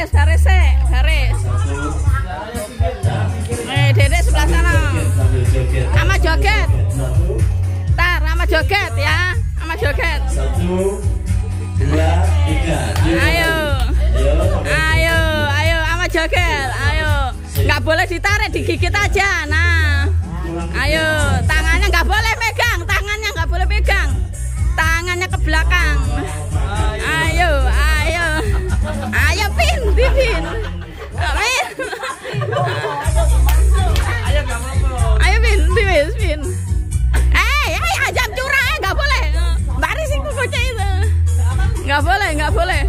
Garis garis. Dedek sebelah sana. Sama joget. Tar, sama joget ya. Sama joget. 1, 2, 3. Ayo, sama joget. Ayo. Nggak boleh ditarik, digigit aja. Nah. Ayo, tangannya nggak boleh megang, tangannya nggak boleh pegang. Tangannya ke belakang. Ayo. Ayo Pin. Pin. Ayo Pin. Ajam curang nggak boleh. Baris itu bocah itu. Nggak boleh.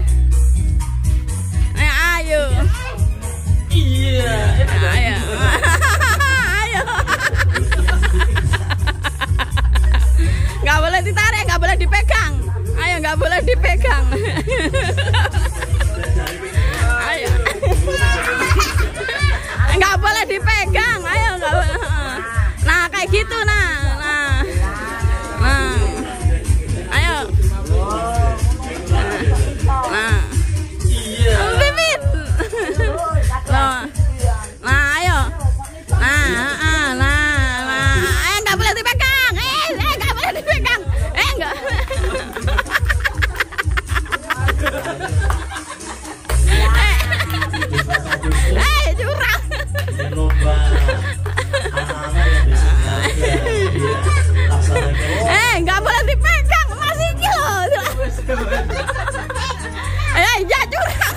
Ayo. Iya. Ayo. Nggak boleh ditarik, nggak boleh dipegang. Ayo, nggak boleh dipegang. Ayo. Nggak boleh dipegang. Ayo, nggak boleh. Nah, kayak gitu nah. Ayo. Nah. Iya. Bibit. Nah, ayo. Nah. Nggak boleh dipegang. Nggak boleh dipegang. Nggak. Curang. Nggak boleh dipegang, masih kilo. Ya curang.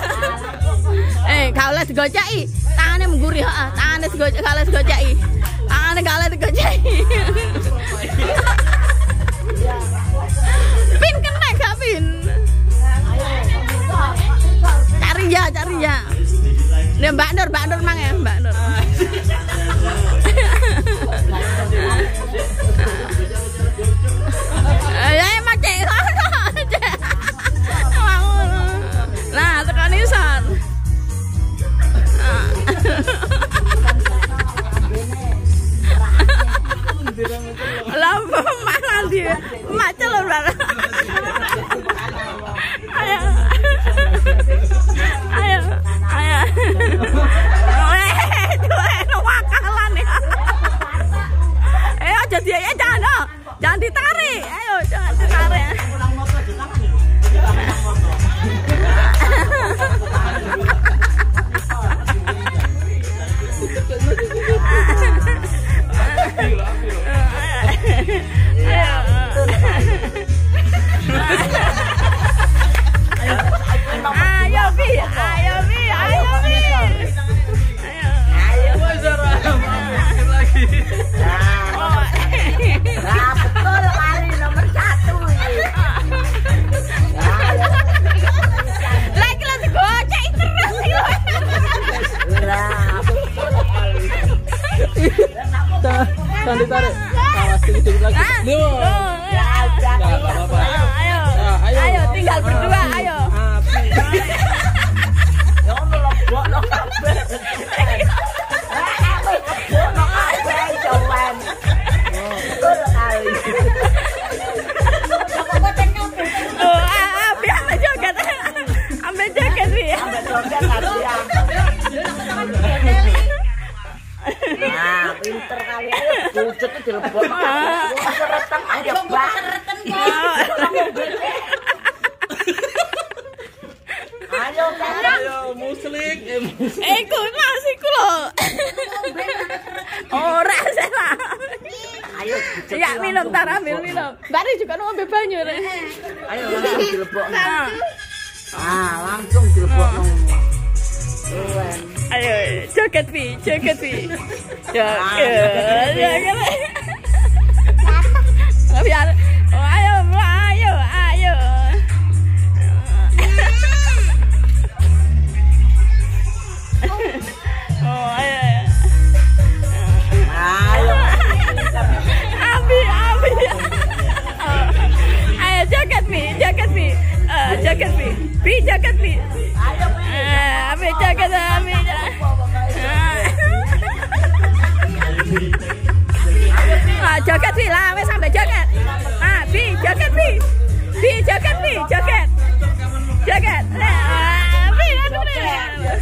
Kalau les digoceki, tangannya menggurih, tangannya digoceki, kalau les digoceki. Tangannya kalau digoceki. Pin kena gak Pin? Cari ya. Ini Mbak Nur mang ya, Mbak Nur. Ya emang cek. Nah, tekan isan. Lama mana dia? Macam apa? Ayo. Itu wakalan ya. Jadi jangan ditarik. Ayo, jangan ditarik. Jangan ditarik. Awas dikit lagi. Ayo, tinggal berdua, ayo. Ambil jaket nih. Nah, pinter kali ini. Wujudnya dilebok. Seretan aja banget. Ayo muslik. Ikut masih kulo. Ora salah. Ayo. Ya minum, tar ambil minum. Bari juga mau ambil banyu. Ayo langsung dilebok. Langsung dilebok. Ayo, joget Pi. Joget. Biar. Ayo. Abi. Ayo joget Pi. Pi joget Pi. Abi joget. Joget Pi lah, wes sampai joget. Pi joget. Pi joget. Pi, aduh deh.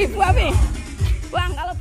Bu Abi. Buang kalau